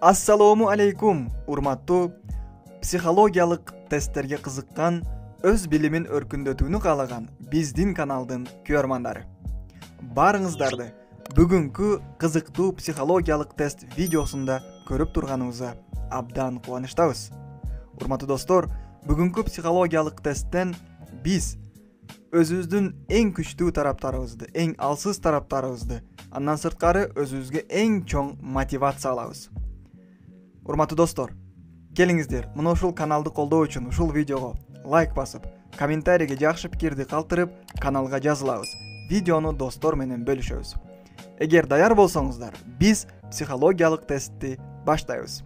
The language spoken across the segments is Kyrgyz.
Assalomu alaykum, urmаттуу психологиялык тесттерге кызыккан, өз билимин өркүндөтүүнү каалаган биздин каналдын көрмандары. Барыңыздарды бүгүнкү кызыктуу психологиялык тест видеосунда көрүп турганыбызга абдан кубанычтабыз. Урматтуу достор, бүгүнкү психологиялык тесттен биз өзүбүздүн эң күчтүү тараптарыбызды, эң алсыз тараптарыбызды, андан сырткары өзүбүзгө эң чоң мотивация алабыз. Урматтуу достор, келиңиздер, мына ушул каналды колдоо үчүн ушул видеого лайк басып, комментарийге жакшы пикирди калтырып, каналга жазылабыз. Видеону достор менен бөлүшөбүз. Эгер даяр болсоңуздар, биз психологиялык тестти баштайбыз.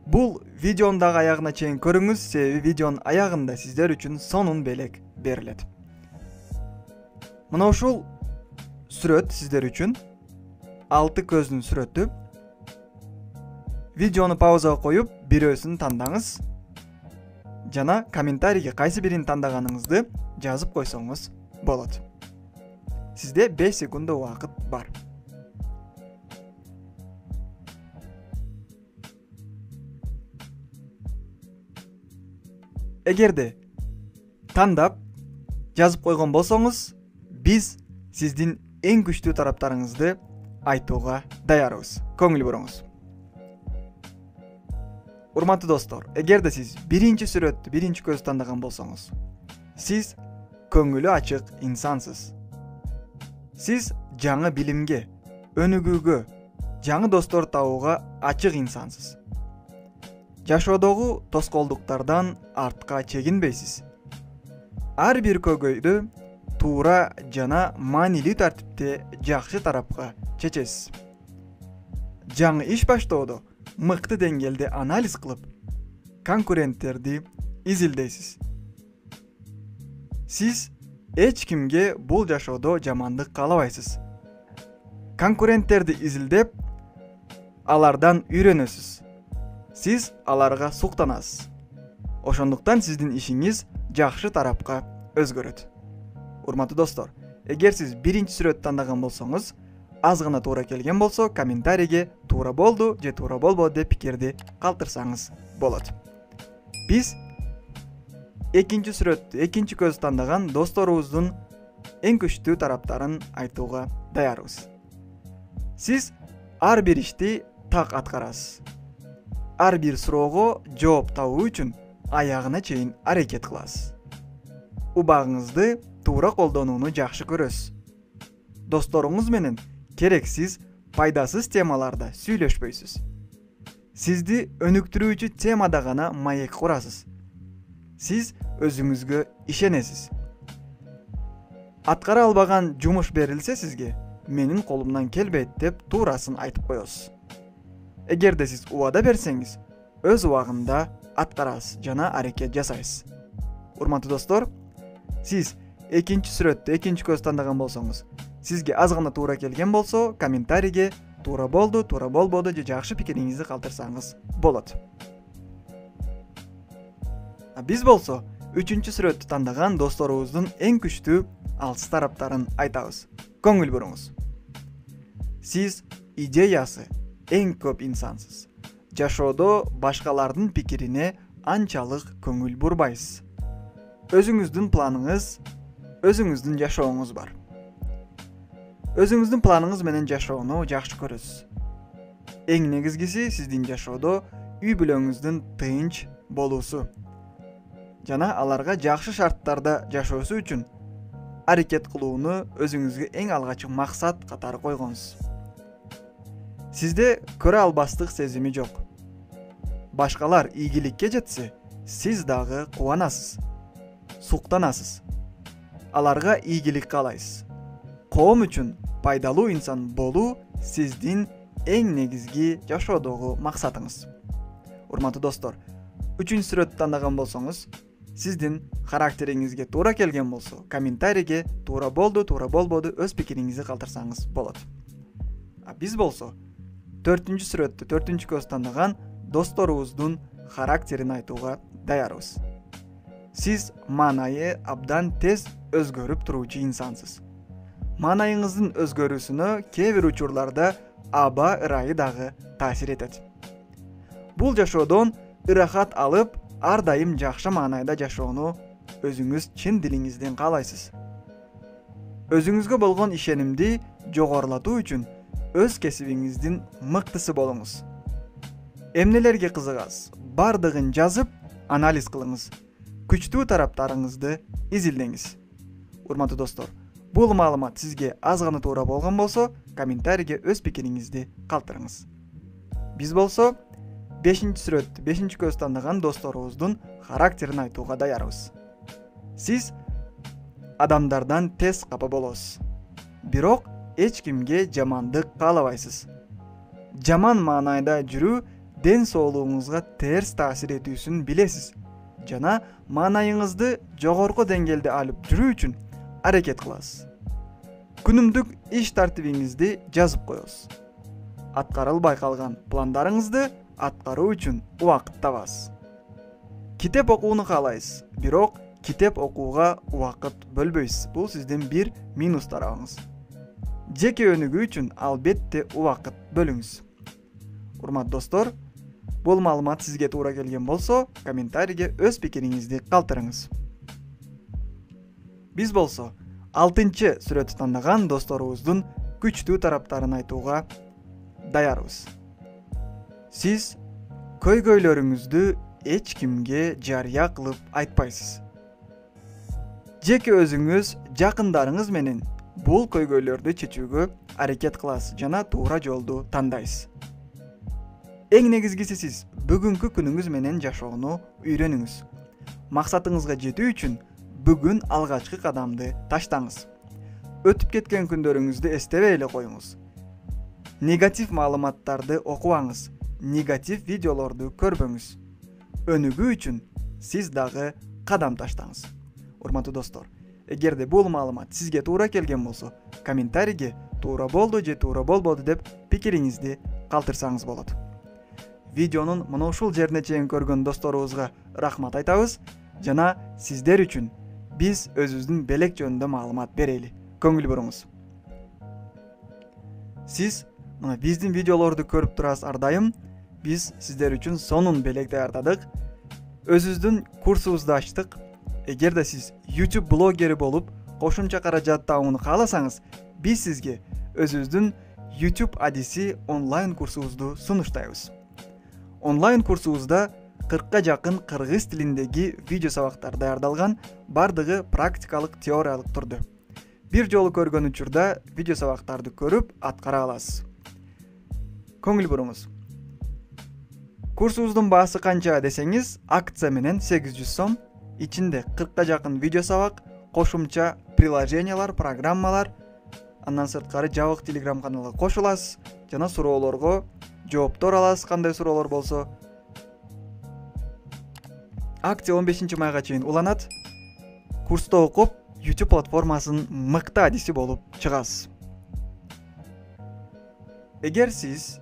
Бул видеонун дагы аягына чейин көрүңүз, себеби видеонун аягында сиздер үчүн сонун белек берилет. Мына ушул сүрөт сиздер үчүн 6 көздүн сүрөтү. Видеону паузага коюп, бирөөсүн тандаңыз жана комментарийге кайсы бирин тандаганыңызды жазып койсоңуз болот. Сизде 5 секунд убакыт бар. Эгерде тандап жазып койгон болсоңуз, биз сиздин эң күчтүү тараптарыңызды айтууга даярбыз. Көңүл буруңуз. Урматтуу достор, эгерде сиз биринчи сүрөттү, биринчи көз тандаган болсоңуз, сиз көңүлү ачык инсансыз. Сиз жаңы билимге, өнүгүүгө, жаңы достор табууга ачык инсансыз. Жашоодогу тоскоолдуктардан артка чегинбейсиз. Ар бир көйгөйдү туура жана маанилүү тартипте жакшы тарапка чечесиз. Жаңы иш баштоодо мыкты деңгээлде анализ кылып, конкуренттерди изилдейсиз. Сиз эч кимге бул жашоодо жамандык каалабайсыз. Конкуренттерди изилдеп, алардан үйрөнөсүз. Сиз аларга суктанасыз. Ошондуктан сиздин ишиңиз жакшы тарапка өзгөрөт. Урматтуу достор, эгер сиз биринчи сүрөттү тандаган болсоңуз, аз гана туура келген болсо, комментарийге туура болду же туура болбоду деп пикирди калтырсаңыз болот. Биз экинчи сүрөттү, экинчи көз тандаган досторубуздун эң күчтүү тараптарын айтууга даярбыз. Сиз ар бир ишти так аткарасыз. Ар бир суроого жооп табуу үчүн аягына чейин аракет кыласыз. Убагыңызды туура колдонууну жакшы көрөсүз. Досторуңуз менен керексиз, пайдасыз темаларда сүйлөшпөйсүз. Сизди өнүктүрүүчү темада гана маек курасыз. Сиз өзүңүзгө ишенесиз. Аткара албаган жумуш берилсе сизге, менин колумдан келбейт деп туурасын айтып коесуз. Эгерде сиз убада берсеңиз, өз убагында аткарасыз жана аракет жасайсыз. Урматтуу достор, сиз экинчи сүрөттү, экинчи көз тандаган болсоңуз, сизге аз гана туура келген болсо, комментарийге туура болду, туура болбоду же жакшы пикириңизди калтырсаңыз болот. Биз болсо, үчүнчү сүрөттү тандаган досторубуздун эң күчтүү алсыз тараптарын айтабыз. Көңүл буруңуз. Сиз идеясы эң көп инсансыз. Жашоодо башкалардын пикирине анчалык көңүл бурбайсыз. Өзүңүздүн планыңыз, өзүңүздүн жашооңуз бар. Өзүңүздүн планыңыз менен жашоону жакшы көрөсүз. Эң негизгиси сиздин жашоодо үй бүлөңүздүн тынч болуусу жана аларга жакшы шарттарда жашоосу үчүн аракет кылууну өзүңүзгө эң алгачкы максат катары койгонсуз. Сизде көрө албастык сезими жок. Башкалар ийгиликке жетсе, сиз дагы кубанасыз, суктанасыз. Аларга ийгилик каалайсыз. Коом үчүн пайдалуу инсан болуу сиздин эң негизги жашоодогу максатыңыз. Урматтуу достор, үчүнчү сүрөттү тандаган болсоңуз, сиздин характериңизге туура келген болсо, комментарийге туура болду, туура болбоду өз пикириңизди калтырсаңыз болот. Биз болсо, төртүнчү сүрөттү, төртүнчү көз тандаган досторубуздун характерин айтууга даярбыз. Сиз маанайы абдан тез өзгөрүп туруучу инсансыз. Маанайыңыздын өзгөрүүсүнө кээ бир учурларда аба ырайы дагы таасир этет. Бул жашоодон ырахат алып, ар дайым жакшы маанайда жашоону өзүңүз чын дилиңизден каалайсыз. Өзүңүзгө болгон ишенимди жогорулатуу үчүн өз кесибиңиздин мыктысы болуңуз. Эмнелерге кызыгасыз? Бардыгын жазып, анализ кылыңыз. Күчтүү тараптарыңызды изилдеңиз. Урматтуу достор, бул маалымат сизге аз гана туура болгон болсо, комментарийге өз пикириңизди калтырыңыз. Биз болсо 5-сүрөт 5-көз тандаган досторубуздун характерин айтууга даярбыз. Сиз адамдардан тез капа болосуз. Бирок эч кимге жамандык каалабайсыз. Жаман маанайда жүрүү ден соолугуңузга терс таасир этүүсүн билесиз жана маанайыңызды жогорку деңгээлде алып жүрүү үчүн аракет кыласыз. Күнүмдүк иш тартибиңизди жазып коесуз. Аткарылбай калган пландарыңызды аткаруу үчүн убакыт табасыз. Китеп окууну каалайсыз, бирок китеп окууга убакыт бөлбөйсүз. Бул сиздин бир минус тарабыңыз. Жеке өнүгүү үчүн албетте убакыт бөлүңүз. Урматтуу достор, бул маалымат сизге туура келген болсо, комментарийге өз пикириңизди калтырыңыз. Биз болсо 6-сүрөттү тандаган досторубуздун күчтүү тараптарын айтууга даярбыз. Сиз көйгөйлөрүңүздү эч кимге жарыя кылып айтпайсыз. Жеке өзүңүз, жакындарыңыз менен бул көйгөйлөрдү чечүүгө аракет кыласыз жана туура жолду тандайсыз. Эң негизгиси сиз бүгүнкү күнүңүз менен жашоону үйрөнүңүз. Максатыңызга жетүү үчүн бүгүн алгачкы кадамды таштаңыз. Өтүп кеткен күндөрүңүздү эстебей эле коюңуз. Негатив маалыматтарды окубаңыз, негатив видеолорду көрбөңүз. Өнүгүү үчүн сиз дагы кадам таштаңыз. Урматтуу достор, эгерде бул маалымат сизге туура келген болсо, комментарийге туура болду же туура болбоду деп пикириңизди калтырсаңыз болот. Видеонун мына ушул жерине чейин көргөн досторубузга рахмат айтабыз жана сиздер үчүн биз өзүбүздүн белек жөнүндө маалымат берели. Көңүл буруңуз. Сиз мына биздин видеолорду көрүп турасыз ар дайым. Биз сиздер үчүн сонун белек даярдадык. Өзүбүздүн курсубузду ачтык. Эгерде сиз YouTube блогери болуп, кошумча каражат табууну кааласаңыз, биз сизге өзүбүздүн YouTube адиси онлайн курсубузду сунуштайбыз. Онлайн курсубузда 40-ка жакын кыргыз тилиндеги видео сабактар даярдалган, бардыгы практикалык теориялык турдө. Бир жолу көргөн учурда видео сабактарды көрүп аткара аласыз. Көңүл буруңуз. Курсубуздун баасы канча десеңиз, акция менен 800 сом, ичинде 40-ка жакын видео сабак, кошумча приложениялар, программалар, андан сырткары жабык Telegram каналга кошуласыз жана суроолорго жооптор аласыз, кандай суроолор болсо. Акция 15 майга чейин уланат. Курста окуп, YouTube платформасынын мыкты адиси болуп чыгасыз. Эгер сиз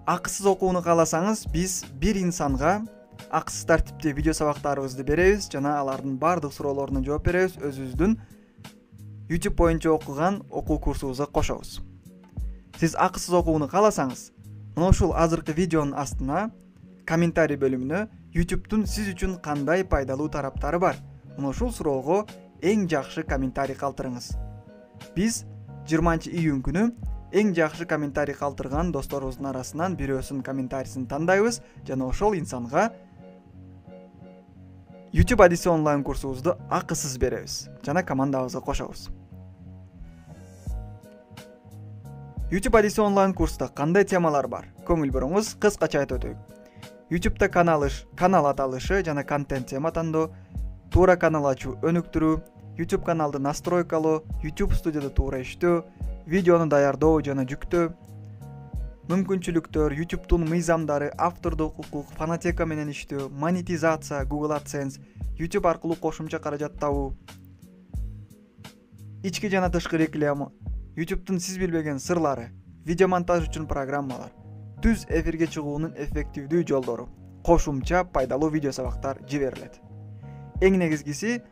акысыз окууну кааласаңыз, биз бир инсанга акысыз тартипте видео сабактарыбызды беребиз жана алардын бардык суроолоруна жооп беребиз. Өзүбүздүн YouTube боюнча окуган окуу курсубузга кошобуз. Сиз акысыз окууну кааласаңыз, мына ушул азыркы видеонун астына комментарий бөлүмүнө YouTube'тун сиз үчүн кандай пайдалуу тараптары бар? Мына ушул суроого эң жакшы комментарий калтырыңыз. Биз 20-июнь күнү эң жакшы комментарий калтырган досторубуздун арасынан бирөөсүнүн комментарийсин тандайбыз жана ошол инсанга YouTube адиси онлайн курсубузду акысыз беребиз жана командабызга кошобуз. YouTube адиси онлайн курста кандай темалар бар? Көңүл буруңуз, кыскача айтып өтөйүк. YouTube'да канал аталышы жана контент тема тандоо, туура канал ачуу, өнүктүрүү, YouTube каналды настройкалоо, YouTube студияда туура иштөө, видеону даярдоо жана жүктөө, мүмкүнчүлүктөр, YouTube'тун мыйзамдары, автордук укук, фонотека менен иштөө, монетизация, Google AdSense, YouTube аркылуу кошумча каражат табуу, ички жана тышкы реклама, YouTube'тун сиз билбеген сырлары, видео монтаж үчүн программалар, түз эфирге чыгуунун эффективдүү жолдору, кошумча пайдалуу видео сабактар жиберилет. Эң негизгиси,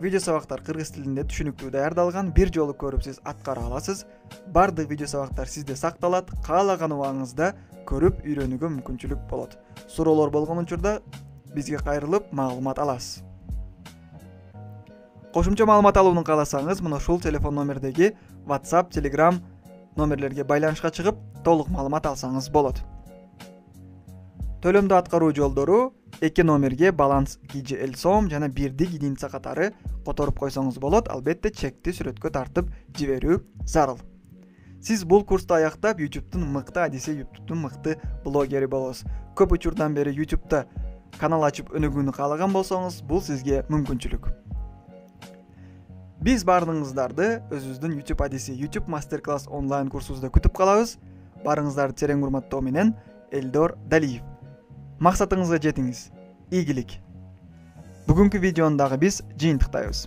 Видео сабактар кыргыз тилинде түшүнүктүү даярдалган, бир жолу көрүп сиз аткара аласыз. Бардык видео сабактар сизде сакталат, каалаган убагыңызда көрүп үйрөнүүгө мүмкүнчүлүк болот. Суроолор болгон учурда бизге кайрылып маалымат аласыз. Кошумча маалымат алууну кааласаңыз, мына ушул телефон номердеги WhatsApp, Telegram номерлерге байланышка чыгып, толук маалымат алсаңыз болот. Төлөмдү аткаруу жолдору 2 номерге баланс KGL сом жана 1 единица катары которуп койсоңуз болот. Албетте чекти сүрөткө тартып жиберүү зарыл. Сиз бул курсту аяктап YouTube'дун мыкты адиси, YouTube'дун мыкты блогери болосуз. Көп учурдан бери YouTube'да канал ачып өнүгүүнү каалаган болсоңуз, бул сизге мүмкүнчүлүк. Биз бардыгыңыздарды өзүбүздүн YouTube адиси, YouTube Masterclass онлайн курсубузда күтүп калабыз. Барыңыздарды терең урматтоо менен, Элдор Далиев. Максатыңызга жетиңиз. Ийгилик. Бүгүнкү видеону дагы биз жыйынтыктайбыз.